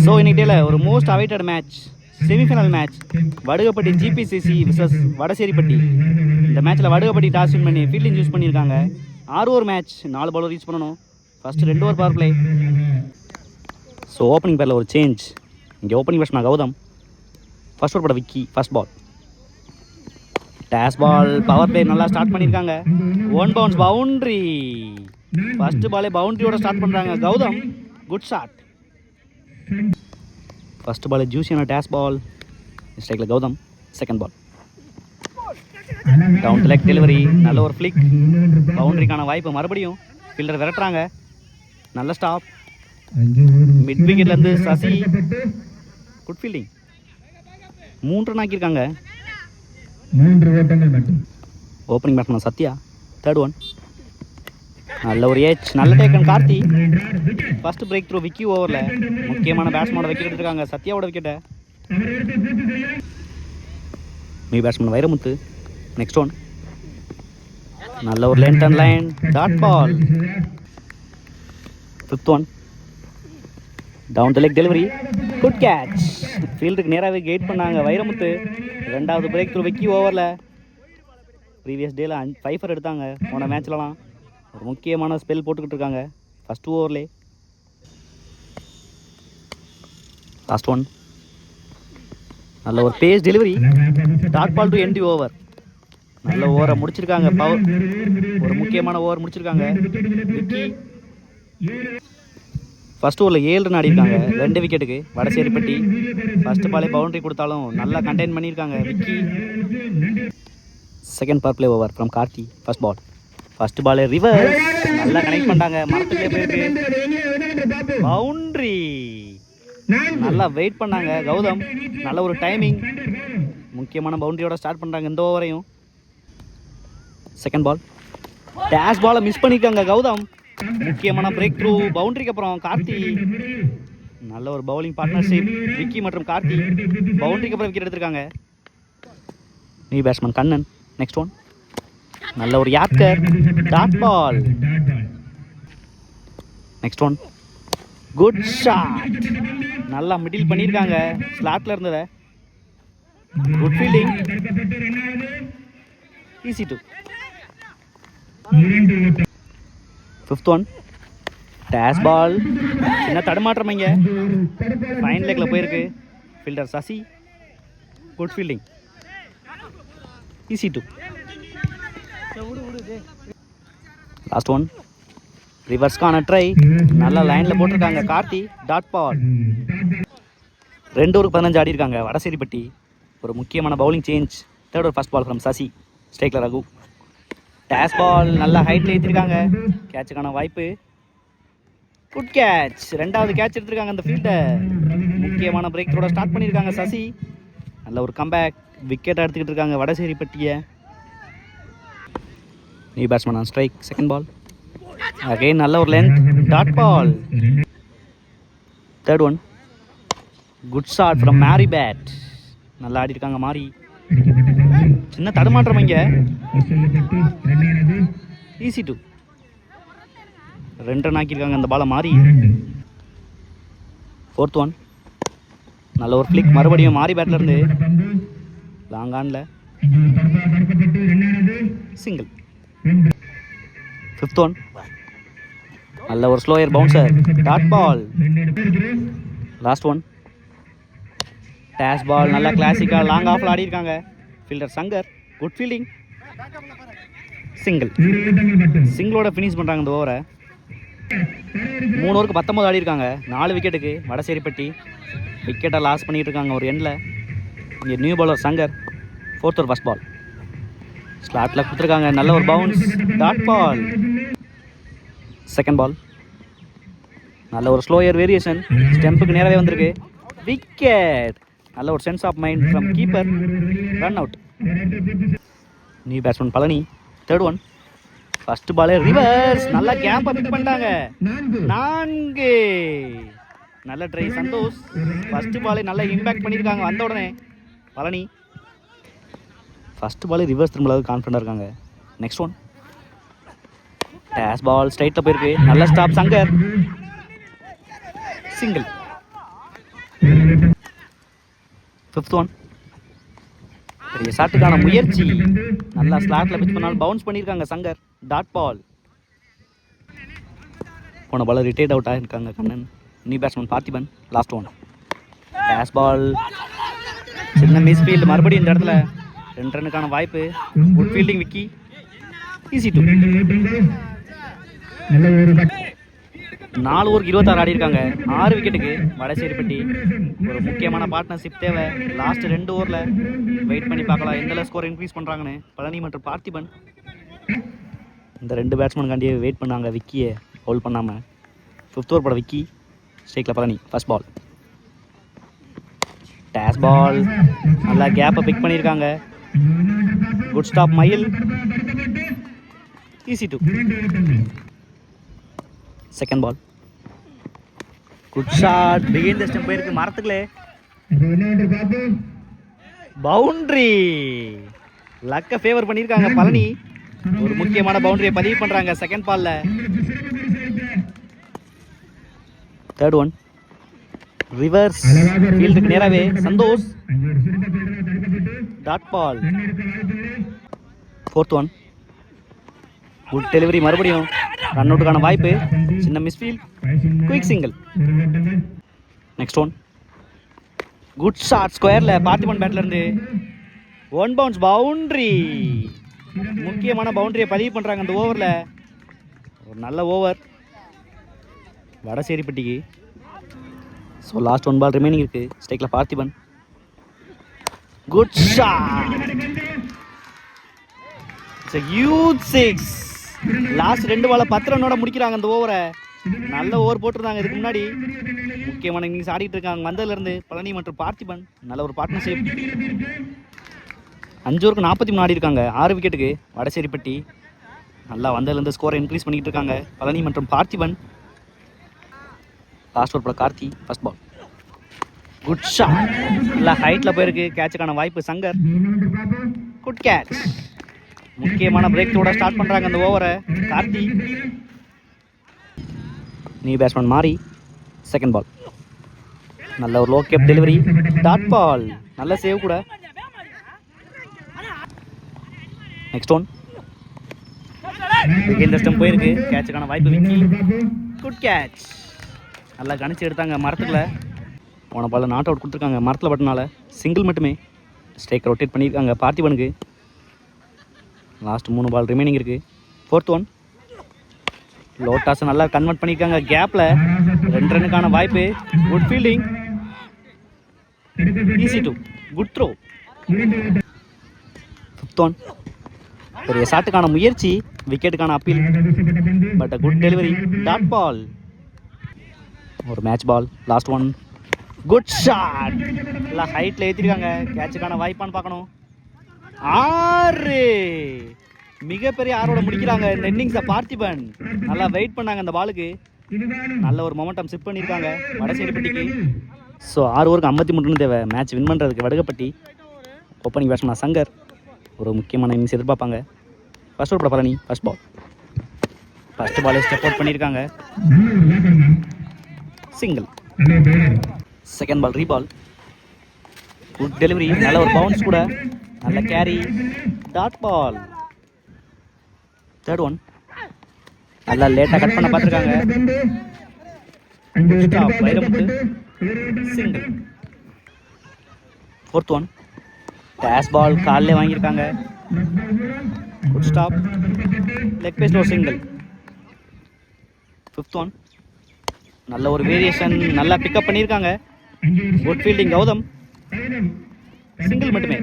So இன்னைக்கு ஒரு most awaited match, semifinal match, Vadugapatti GBCC versus Vadaseripatti. இந்த மேட்ச்சில் வடுகப்பட்டி டாஸ் வின் பண்ணி ஃபீல்டிங் யூஸ் பண்ணியிருக்காங்க. 6 ஓவர் மேட்ச், 4 பால் ரீச் பண்ணணும். First 2 over power play. So opening பேரில் ஒரு சேஞ்ச். இங்கே opening batsman Gautham, first over பட Vicky, first ball. Dash ball, power play நல்லா ஸ்டார்ட் பண்ணியிருக்காங்க. 1 பவுன்ஸ் பவுண்ட்ரி. ஃபஸ்ட்டு பாலே பவுண்ட்ரியோட ஸ்டார்ட் பண்ணுறாங்க Gautham. Good shot. First ball ஜூசியான டேஸ் பால், ஸ்ட்ரைக்கில் Gautham. Second ball down to leg delivery, நல்ல ஒரு ஃப்ளிக். பவுண்டரிக்கான வாய்ப்பு மறுபடியும். ஃபீல்டர் விரட்டுறாங்க, நல்ல ஸ்டாப். மிட் விக்கெட்லேருந்து சசி, குட் ஃபீல்டிங். 3 ரன் ஆக்கியிருக்காங்க. Opening batsman Sathya, third one. நல்ல ஒரு ஏச், நல்ல taken Karthi. First break through Vicky ஓவரில். முக்கியமான பேட்ஸ்மேனோட விக்கெட் எடுத்திருக்காங்க, சத்யாவோட விக்கெட்டை. மீ பேட்ஸ்மேன் வைரமுத்து, நெக்ஸ்ட் ஒன். நல்ல ஒரு length and line dot ball. Fifth one, down to leg delivery, good catch. ஃபீல்டுக்கு நேராகவே கெயிட் பண்ணாங்க வைரமுத்து. 2வது பிரேக் த்ரூ விக்கி ஓவரில். ப்ரீவியஸ் டேல 5 எடுத்தாங்க போன மேட்ச்லலாம். ஒரு முக்கியமான ஸ்பெல் போட்டுக்கிட்டு இருக்காங்க ஃபஸ்ட் ஓவர்லே. லாஸ்ட் ஒன், நல்ல ஒரு pace delivery, dot ball to end the over. நல்ல ஓவரை முடிச்சிருக்காங்க. பவர் ஒரு முக்கியமான ஓவர் முடிச்சிருக்காங்க விக்கி. ஃபர்ஸ்ட் ஓவரில் 7 ரன் ஆடிருக்காங்க, 2 விக்கெட்டுக்கு. வடசேரிப்பட்டி ஃபர்ஸ்ட் பாலே பவுண்டரி கொடுத்தாலும் நல்லா கண்டெயின் பண்ணியிருக்காங்க Vicky. Second power play over from Karthi, first ball. First ball reverse, நல்லா கனெக்ட் பண்ணாங்க, மரத்துலேயே போயிருக்கு, பவுண்ட்ரி. நல்லா வெயிட் பண்ணாங்க கௌதம், நல்ல ஒரு டைமிங். முக்கியமான பவுண்டரியோட ஸ்டார்ட் பண்ணுறாங்க இந்த ஓவரையும். செகண்ட் பால், டேஷ் பாலை மிஸ் பண்ணியிருக்காங்க கௌதம். முக்கியமான பிரேக் த்ரூ பவுண்டரிக்கு அப்புறம் கார்த்தி. நல்ல ஒரு பவுலிங் பார்ட்னர்ஷிப் விக்கி மற்றும் கார்த்தி. பவுண்டரிக்கு அப்புறம் விக்கெட் எடுத்திருக்காங்க. New batsman Kannan, next one. நல்ல ஒரு yorker, dot ball. Next one, good shot. நல்லா மிடில் பண்ணியிருக்காங்க ஸ்லாட்ல இருந்ததை. Good fielding, easy two. Fifth one, days ball, சின்ன தடுமாற்றம் இங்கே. ஃபைன் லெக்கில் போயிருக்கு. Fielder Sasi, good fielding, easy two. Last one, ரிவர்ஸ்க்கான ட்ரை, நல்லா லைனில் போட்டிருக்காங்க கார்த்தி, டாட் பால். 2 ஓவருக்கு 15 ஆடி இருக்காங்க வடசேரிப்பட்டி. ஒரு முக்கியமான bowling change. Third over first ball from Sasi, ஸ்ட்ரைக்கில் ரகு. டேஸ் பால் நல்லா ஹைட்டில் ஏற்றிருக்காங்க, கேட்சுக்கான வாய்ப்பு. குட் கேட்ச், 2வது கேட்ச் எடுத்திருக்காங்க அந்த ஃபீல்டர். முக்கியமான பிரேக் த்ரோட ஸ்டார்ட் பண்ணியிருக்காங்க சசி. நல்ல ஒரு கம்பேக், விக்கெட் எடுத்துக்கிட்டு இருக்காங்க வடசேரிப்பட்டியை. New batsman on strike, second ball. Again நல்ல ஒரு length, dot ball. Third one, good shot from Mari bat. நல்லா ஆடி இருக்காங்க மாரி. சின்ன தடுமாற்றம் இங்கே, ஈஸி டூ. 2 ரன் ஆக்கியிருக்காங்க அந்த பாலை மாறி. ஃபோர்த் ஒன், நல்ல ஒரு ஃப்ளிக் மறுபடியும் மாறி பேட்ல இருந்து. லாங் ஆன்ல சிங்கிள். ஃபிஃப்த் ஒன், நல்ல ஒரு slower bouncer, dot ball. Last one, dash ball, நல்லா கிளாசிக்கா லாங் ஆஃப்ல ஆடி இருக்காங்க fielder Shankar. Good fielding, single. சிங்கிளோட ஃபினிஷ் பண்ணுறாங்க இந்த ஓவரை. 3 ஓவருக்கு 19 ஆடி இருக்காங்க, 4 விக்கெட்டுக்கு. வடசேரிப்பட்டி விக்கெட்டை லாஸ் பண்ணிட்டு இருக்காங்க ஒரு எண்டில். இங்கே new bowler Shankar, fourth over first ball. ஸ்லாட்டில் கொடுத்துருக்காங்க, நல்ல ஒரு bounce, dot ball. Second ball, நல்ல ஒரு ஸ்லோயர் வேரியேஷன், ஸ்டெம்புக்கு நேராகவே வந்திருக்கு, விக்கெட். நல்ல ஒரு sense of mind from keeper, run out. New batsman Palani, third one. First பாலே ரிவர்ஸ், நல்லா கேம்பை பிக் பண்ணிட்டாங்க, 4. நல்ல ட்ரை சந்தோஷ். ஃபர்ஸ்ட் பாலே நல்லா இம்பேக்ட் பண்ணியிருக்காங்க வந்த உடனே பழனி. ஃபர்ஸ்ட் பாலே ரிவர்ஸ் திரும்ப கான்ஃபிடண்டாக இருக்காங்க. நெக்ஸ்ட் ஒன், டேஷ் பால் ஸ்ட்ரைட்டில் போயிருக்கு, நல்ல stop Shankar, single. Fifth one. பெரிய ஷாட்டுக்கான முயற்சி, நல்லா ஸ்லாட்டில் பிச் பண்ணாலும் பவுன்ஸ் பண்ணியிருக்காங்க சங்கர். Dot ball. போன பால் ரிட்டையர்ட் அவுட் ஆகிருக்காங்க Kannan. New batsman Parthiban. Last one. Pace ball, சின்ன மிஸ்ஃபீல்டு. மறுபடியும் இந்த இடத்துல 2 ரன்னுக்கான வாய்ப்பு. Good fielding Vicky. Easy two. 4 ஓவருக்கு 26 ஆடி இருக்காங்க. 6 விக்கெட்டுக்கு வடசேரிப்பட்டி. ஒரு முக்கியமான பார்ட்னர்ஷிப் தேவை. லாஸ்ட் 2 ஓவரில் வெயிட் பண்ணி பார்க்கலாம் எந்த ஸ்கோர் இன்க்ரீஸ் பண்ணுறாங்கன்னு. பழனி மற்றும் பார்த்திபன் இந்த 2 பேட்ஸ்மேனுக்காண்டியே வெயிட் பண்ணாங்க விக்கியை ஹோல்ட் பண்ணாமல். 5th ஓவர் போட விக்கி. ஸ்ட்ரைக்கில் Palani. First ball. Dash ball, நல்லா கேப்பை பிக் பண்ணியிருக்காங்க. Good stop Mayil. Easy two. Second ball. Good shot. பிகின் தி ஸ்டெம்ப் போயிருக்கு மரத்துக்குள்ளே. பவுண்டரி. லக்க ஃபேவர் பண்ணியிருக்காங்க பழனி. ஒரு முக்கியமான பவுண்டரியை பதிவு பண்ணுறாங்க செகண்ட் பால்ல. Third one. ரிவர்ஸ் ஃபீல்டுக்கு நேராகவே Santhosh. Dot ball. Fourth one. Good delivery. மறுபடியும் ரன் அவுட்டுக்கான வாய்ப்பு. சின்ன misfield. Quick single. Next one. Good shot ஸ்கொயரில் பார்த்திபன் பேட்லேருந்து. 1 பவுன்ஸ் பவுண்டரி. முக்கியமான பவுண்டரியை பதிவு பண்ணுறாங்க அந்த ஓவரில். ஒரு நல்ல ஓவர் வடசேரிப்பட்டிக்கு. ஸோ லாஸ்ட் 1 பால் ரிமைனிங் இருக்குது. ஸ்ட்ரைக்கில் Parthiban. Good shot. It's a huge 6. Last 2 பாலை 10 ரன்னோட முடிக்கிறாங்க அந்த ஓவரை. நல்ல ஓவர் போட்டிருந்தாங்க இதுக்கு முன்னாடி. முக்கியமான இன்னிங்ஸ் ஆடிட்டு இருக்காங்க வந்ததுலேருந்து பழனி மற்றும் பார்த்திபன். நல்ல ஒரு பார்ட்னர்ஷிப். 5 ஓவருக்கு 43 ஆடி இருக்காங்க. 6 விக்கெட்டுக்கு வடசேரிப்பட்டி. நல்லா வந்ததுலேருந்து ஸ்கோரை இன்க்ரீஸ் பண்ணிக்கிட்டு இருக்காங்க பழனி மற்றும் பார்த்திபன். லாஸ்ட் ஓவர் போட Karthi. First ball. Good shot. நல்லா ஹைட்டில் போயிருக்கு. கேட்சுக்கான வாய்ப்பு சங்கர். Good catch. முக்கியமான பிரேக் த்ரோட ஸ்டார்ட் பண்ணுறாங்க அந்த ஓவரை Karthi. New batsman Mari. Second ball. நல்ல ஒரு low gap delivery. Dot ball. நல்ல சேவ் கூட. Next one. இந்த ஸ்டெம்ப் போயிருக்கு. கேட்சுக்கான வாய்ப்பு விக்கி. Good catch. நல்லா கணிச்சு எடுத்தாங்க மரத்துக்குள்ள. போன பால் நாட் அவுட் கொடுத்துருக்காங்க மரத்தில் பட்டனால. சிங்கிள் மட்டுமே. ஸ்ட்ரைக்கர் ரொட்டேட் பண்ணியிருக்காங்க பார்த்திபனுக்கு. லாஸ்ட் 3 பால் ரிமைனிங் இருக்குது. Fourth one. லோட்டாஸை நல்லா கன்வெர்ட் பண்ணியிருக்காங்க கேப்பில். 2 ரன்னுக்கான வாய்ப்பு. Good fielding. Easy two. Good throw. Fifth one. பெரிய ஷாட்டுக்கான முயற்சி. விக்கெட்டுக்கான appeal. But good delivery. Dot ball. ஒரு match ball. Last one. Good shot. எல்லாம் ஹைட்டில் ஏற்றிருக்காங்க. கேட்சுக்கான வாய்ப்பான்னு பார்க்கணும். 6. மிகப்பெரிய 6ஓட முடிக்கிறாங்க இந்த இன்னிங்ஸை பார்த்திபன். நல்லா வெயிட் பண்ணாங்க அந்த பாலுக்கு. நல்ல ஒரு மொமெண்டம் செட் பண்ணியிருக்காங்க வடசேரிப்பட்டிக்கு. ஸோ 6 ஓவருக்கு 53 ரன் தேவை மேட்ச் வின் பண்ணுறதுக்கு வடகப்பட்டி. ஓப்பனிங் பேட்ஸ்மேன் சங்கர் ஒரு முக்கியமான இன்னிங்ஸ் எதிர்பார்ப்பாங்க. First over Palani. First ball. First பாலே ஸ்டெப் அவுட் பண்ணியிருக்காங்க. சிங்கிள். செகண்ட் பால் ரீபால். Good delivery. நல்ல ஒரு பவுன்ஸ் கூட. நல்ல carry. Dot ball. Third one. நல்லா லேட்டாக கட் பண்ண பார்த்துருக்காங்க. Vairamuthu. Single. Fourth one. Days ball காலிலே வாங்கியிருக்காங்க. Good stop. லெக் பேஸ்ல ஒரு சிங்கிள். Fifth one. நல்ல ஒரு வேரியேஷன். நல்லா பிக்கப் பண்ணியிருக்காங்க. Good fielding Gautam. சிங்கிள் மட்டுமே.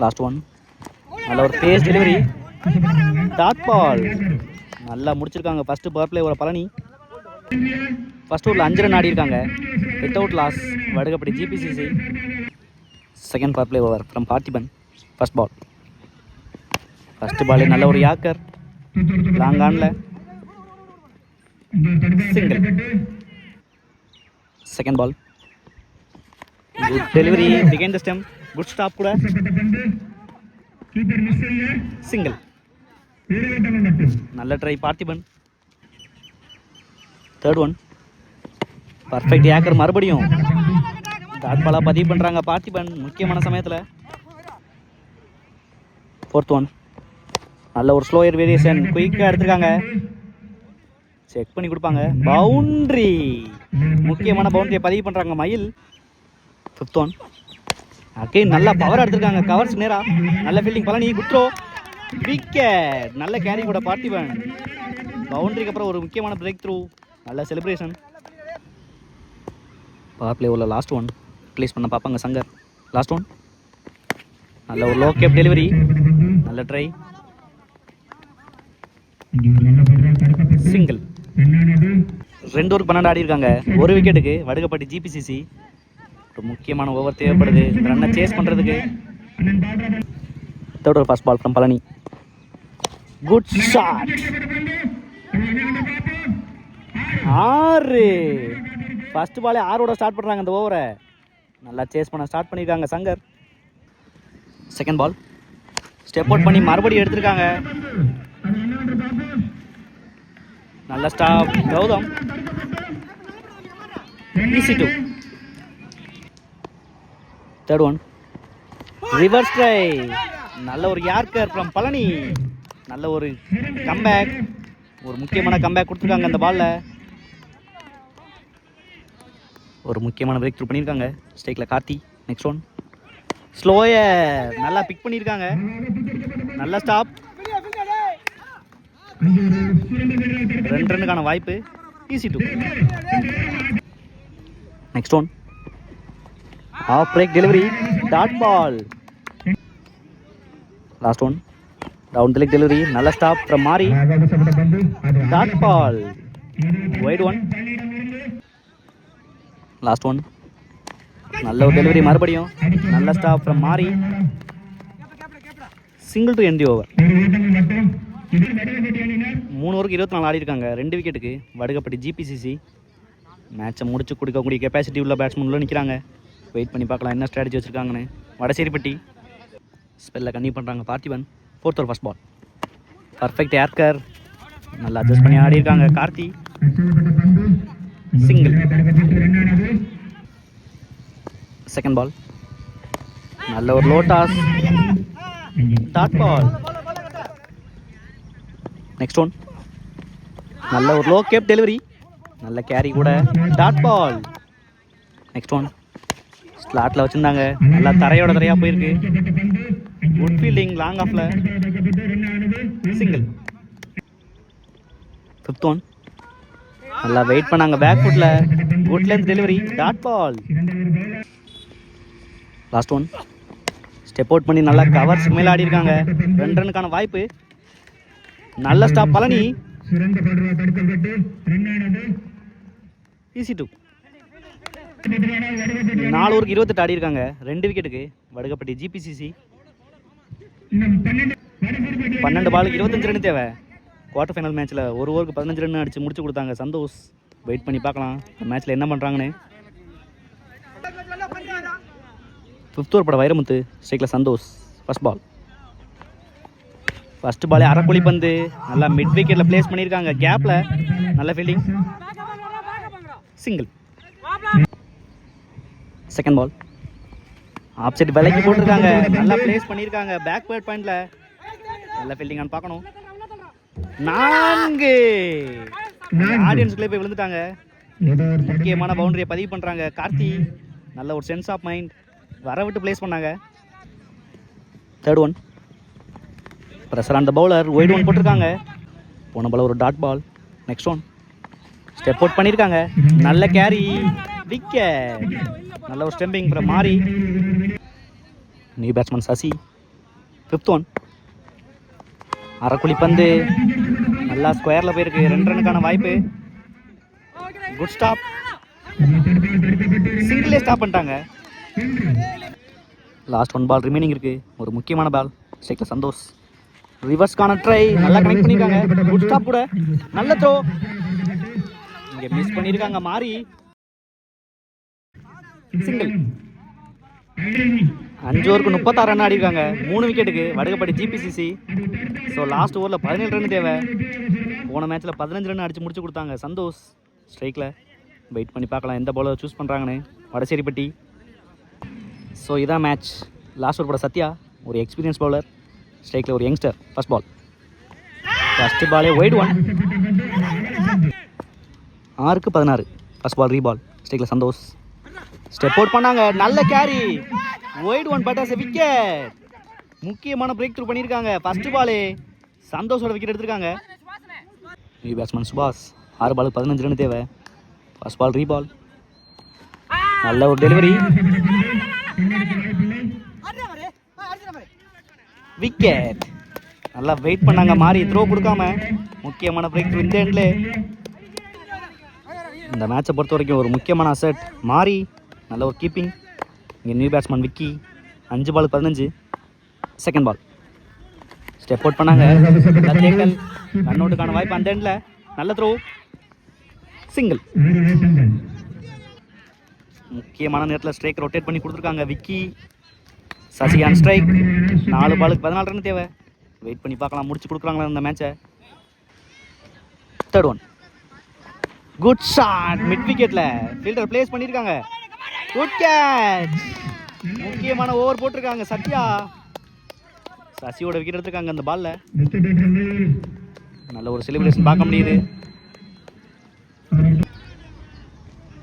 Last one. நல்ல ஒரு பேஸ் டெலிவரி. டாட் பால். நல்லா முடிச்சிருக்காங்க ஃபர்ஸ்ட் பவர் பிளே ஒரு பழனி. ஃபர்ஸ்ட் ஓவரில் 5 ரன் ஆடி இருக்காங்க. Without loss Vadakapatti GBCC. Second power play over from Parthiban. First ball. First பாலே நல்ல ஒரு யாக்கர். லாங் ஆன்ல single. Second ball. Good delivery. Behind the stump. Good stop கூட. சிங்கிள். நல்ல try Parthiban. Third one. Perfect yorker மறுபடியும். டாட் பாலாக பதிவு பண்ணுறாங்க பார்த்திபன் முக்கியமான சமயத்தில். 4th one. நல்ல ஒரு ஸ்லோயர் வேரியேஷன் குயிக்காக எடுத்துருக்காங்க. செக் பண்ணி கொடுப்பாங்க. பவுண்ட்ரி, முக்கியமான பவுண்டரியை பதிவு பண்ணுறாங்க மயில். 5th one. அகைன் நல்லா பவர் எடுத்திருக்காங்க. கவர்ஸ் நேரா. நல்ல ஃபீல்டிங் பழனி. Good throw wicket. நல்ல கேரி கூட பார்த்திபன். பவுண்டரிக்கு அப்புறம் ஒரு முக்கியமான பிரேக் த்ரூ. நல்ல செலிப்ரேஷன். பவர் பிளே உள்ள லாஸ்ட் ஒன் ப்ளேஸ் பண்ண பார்ப்பாங்க சங்கர். Last one. நல்ல ஒரு லோ கேப் டெலிவரி. நல்ல ட்ரை. சிங்கிள். 2 ஓவருக்கு 12 ஆடி இருக்காங்க. ஒரு விக்கெட்டுக்கு வடுகப்பட்டி ஜிபிசிசி. ஒரு முக்கியமான ஓவர் தேவைப்படுது ரன்னை சேஸ் பண்ணுறதுக்கு. 3rd over first ball from Palani. Good shot. 6. First பாலே 6ஓட ஸ்டார்ட் பண்ணுறாங்க இந்த ஓவரை. நல்லா சேஸ் பண்ண ஸ்டார்ட் பண்ணியிருக்காங்க Shankar. Second ball step out பண்ணி மறுபடியும் எடுத்திருக்காங்க. நல்ல stop Gautam. Easy 2. 3rd one. Reverse try. நல்ல ஒரு யார்கர் ஃப்ரம் பழனி. நல்ல ஒரு கம்பேக். ஒரு முக்கியமான கம்பேக் கொடுத்துருக்காங்க அந்த பாலில். ஒரு முக்கியமான பிரேக் த்ரூ பண்ணியிருக்காங்க ஸ்ட்ரைக்கில் கார்த்தி. Next one. ஸ்லோயர் நல்லா பிக் பண்ணியிருக்காங்க. நல்ல ஸ்டாப். 2 ரன்னுக்கான வாய்ப்பு. Easy 2. Next one. Off break delivery. Dot ball. Last one. Down the leg delivery. நல்ல stop from Mari. Dot ball. Wide one. Last one. நல்ல ஒரு டெலிவரி மறுபடியும். நல்ல stop from Mari. Single to end the over. 3 ஓவருக்கு 24 ஆடி இருக்காங்க. 2 விக்கெட்டுக்கு வடுகப்பட்டி ஜிபிசிசி. மேட்சை முடிச்சு கொடுக்கக்கூடிய கெப்பாசிட்டி உள்ள பேட்ஸ்மேன் உள்ள நிற்கிறாங்க. வெயிட் பண்ணி பார்க்கலாம் என்ன ஸ்ட்ராட்டஜி வச்சுருக்காங்கன்னு. வடசேரிப்பட்டி ஸ்பெல்லில் கன்னியூ பண்ணுறாங்க Parthiban. 4th over first ball. Perfect yorker. நல்லா அட்ஜஸ்ட் பண்ணி ஆடி இருக்காங்க கார்த்தி. சிங்கிள். Second ball. நல்ல ஒரு low toss. Dot ball. Next one. நல்ல ஒரு லோ கேப் டெலிவரி. நல்ல கேரி கூட. Dot ball. Next one. ஸ்லாட்டில் வச்சுருந்தாங்க. நல்லா தரையோட தரையாக போயிருக்கு. குட் ஃபீல்டிங் லாங் ஆஃப்ல. சிங்கிள். 5th one. நல்லா வெயிட் பண்ணாங்க பேக் ஃபுட்ல. Good length delivery. Dot ball. Last one. Step out பண்ணி நல்லா கவர்ஸ் மேலே ஆடி இருக்காங்க. 2 ரன்னுக்கான வாய்ப்பு. நல்ல ஸ்டாப் பழனி. ஈஸி 2. 4 ஓவருக்கு 28 ஆடி இருக்காங்க. 2 விக்கெட்டுக்கு வடுகப்பட்டி ஜிபிசிசி. 12 பாலுக்கு 25 ரன் தேவை. குவார்டர் ஃபைனல் மேட்ச்சில் 1 ஓவருக்கு 15 ரன் அடித்து முடிச்சு கொடுத்தாங்க சந்தோஷ். வெயிட் பண்ணி பார்க்கலாம் இந்த மேட்ச்சில் என்ன பண்ணுறாங்கன்னு. 5th ஓவர் பட வைரமுத்து. ஸ்ட்ரைக்கில் சந்தோஷ். First ball. ஃபர்ஸ்ட் பாலே அரைக்குழி பந்து. நல்லா மிட் விக்கெட்டில் பிளேஸ் பண்ணியிருக்காங்க கேப்பில். நல்ல fielding. Single. Second ball. Off side விலைக்கு போட்டிருக்காங்க. நல்லா பிளேஸ் பண்ணியிருக்காங்க பேக்வேர்ட் பாயிண்ட்ல. நல்ல ஃபீல்டிங்கான்னு பார்க்கணும். 4. ஆடியன்ஸ்குள்ளே போய் விழுந்துட்டாங்க. முக்கியமான பவுண்டரியை பதிவு பண்ணுறாங்க கார்த்தி. நல்ல ஒரு சென்ஸ் ஆஃப் மைண்ட் வர விட்டு பிளேஸ் பண்ணாங்க. 3rd one. Pressure on the bowler. Wide one போட்டிருக்காங்க. போன பால் ஒரு dot ball. Next one. Step out பண்ணியிருக்காங்க. நல்ல கேரி. விக்கெட். நல்ல ஒரு stumping from Mari. New batsman Sasi. 5th one. அரைக்குழி பந்து. நல்லா ஸ்கொயரில் போயிருக்கு. 2 ரன்னுக்கான வாய்ப்பு. Good stop. சிங்கிளே ஸ்டாப் பண்ணிட்டாங்க. லாஸ்ட் 1 பால் ரிமைனிங் இருக்கு. ஒரு முக்கியமான பால். ஸ்ட்ரைக்கில் சந்தோஷ். ரிவர்ஸ்க்கான ட்ரை. நல்லா கனெக்ட் பண்ணியிருக்காங்க. குட் ஸ்டாப் கூட. நல்ல த்ரோ. இங்கே மிஸ் பண்ணியிருக்காங்க மாறி. சிங்கிள். 5 ஓவருக்கு 36 ரன் ஆடி இருக்காங்க. 3 விக்கெட்டுக்கு வடுகப்பட்டி ஜிபிசிசி. ஸோ லாஸ்ட் ஓவரில் 17 ரன் தேவை. போன மேட்ச்சில் 15 ரன் அடித்து முடிச்சு கொடுத்தாங்க சந்தோஷ். ஸ்ட்ரைக்கில் வெயிட் பண்ணி பார்க்கலாம் எந்த பவுலர் சூஸ் பண்ணுறாங்கன்னு. வடசேரிப்பட்டி ஸோ இதான் மேட்ச். லாஸ்ட் ஓவர் போட சத்யா, ஒரு எக்ஸ்பீரியன்ஸ் பவுலர். ஸ்ட்ரைக்கில் ஒரு யங்ஸ்டர். ஃபர்ஸ்ட் பால், ஃபஸ்ட்டு பாலே ஒயிட் 1. 6-16. First ball ரீபால். ஸ்ட்ரைக்கில் சந்தோஷ் ஸ்டெப் அவுட் பண்ணாங்க. நல்ல கேரி, ஒயிட் 1 பட்டாஸ் விக்கெட். முக்கியமான பிரேக் த்ரூ பண்ணியிருக்காங்க. ஃபஸ்ட்டு பாலே சந்தோஷோட விக்கெட் எடுத்திருக்காங்க. நியூ பேட்ஸ்மேன் சுபாஷ். 6 பாலுக்கு 15 ரன் தேவை. First ball ரீபால். நல்ல ஒரு டெலிவரி, விக்கெட். நல்லா வெயிட் பண்ணாங்க மாறி, த்ரோ கொடுக்காம. முக்கியமான பிரேக் த்ரூ இந்த எண்ட்ல. இந்த மேட்சை பொறுத்த வரைக்கும் ஒரு முக்கியமான அசெட் மாறி. நல்ல ஒரு கீப்பிங். இங்கே நியூ பேட்ஸ்மேன் விக்கி. 5 பாலுக்கு 15. செகண்ட் பால் ஸ்டெப் அவுட் பண்ணாங்க. ரன் அவுட்டுக்கான வாய்ப்பு அந்த எண்ட்ல. நல்ல த்ரோ, சிங்கிள். முக்கியமான நேரத்தில் ஸ்ட்ரைக் ரொட்டேட் பண்ணி கொடுத்துருக்காங்க விக்கி. சசிகான் ஸ்ட்ரைக். 4 பாலுக்கு 14 ரன் தேவை. வெயிட் பண்ணி பார்க்கலாம், முடிச்சு கொடுக்குறாங்களா இந்த மேட்சை. Third one, good shot. Mid விக்கெட்டில் ஃபீல்டர் பிளேஸ் பண்ணியிருக்காங்க. Good catch. முக்கியமான ஓவர் போட்டிருக்காங்க சத்யா. சசியோட விக்கெட் எடுத்திருக்காங்க அந்த பால்ல. நல்ல ஒரு செலிப்ரேஷன் பார்க்க முடியுது.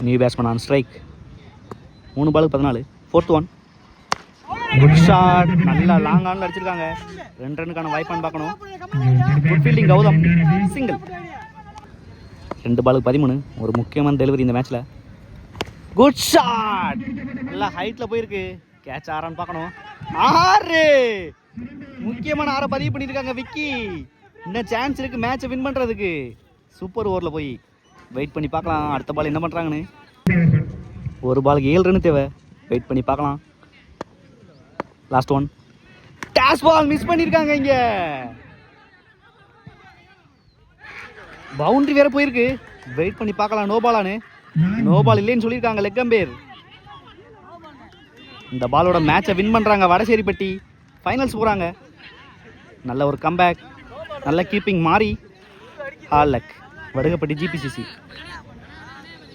New batsman on strike. 3 பாலுக்கு 14. Fourth one, good shot. நல்லா லாங் ஆன்ல அடிச்சிருக்காங்க. 2 ரன்னுக்கான வாய்ப்பான்னு பார்க்கணும். Good fielding Gautam, single. 2 பாலுக்கு 13. ஒரு முக்கியமான டெலிவரி இந்த மேட்ச்ல. Good shot. நல்லா ஹைட்ல போயிருக்கு. கேட்ச் ஆறான்னு பார்க்கணும். 6. முக்கியமான 6 பதிவு பண்ணியிருக்காங்க விக்கி. இன்னும் சான்ஸ் இருக்கு மேட்சை வின் பண்றதுக்கு. சூப்பர் ஓவரில் போய் வெயிட் பண்ணி பார்க்கலாம் அடுத்த பால் என்ன பண்றாங்கன்னு. ஒரு பாலுக்கு 7 ரன் தேவை. வெயிட் பண்ணி பார்க்கலாம். லாஸ்ட் ஒன், டாஸ் பால் மிஸ் பண்ணியிருக்காங்க. இங்க பவுண்டரி வேற போயிருக்கு. வெயிட் பண்ணி பார்க்கலாம். நோ பாலானு. நோ பால் இல்லைன்னு சொல்லியிருக்காங்க லெக் அம்பேர். இந்த பாலோட மேட்சை வின் பண்றாங்க வடசேரிப்பட்டி. ஃபைனல்ஸ் போறாங்க. நல்ல ஒரு கம்பேக், நல்ல கீப்பிங் மாறி. Hall luck Vadugapatti GPCC.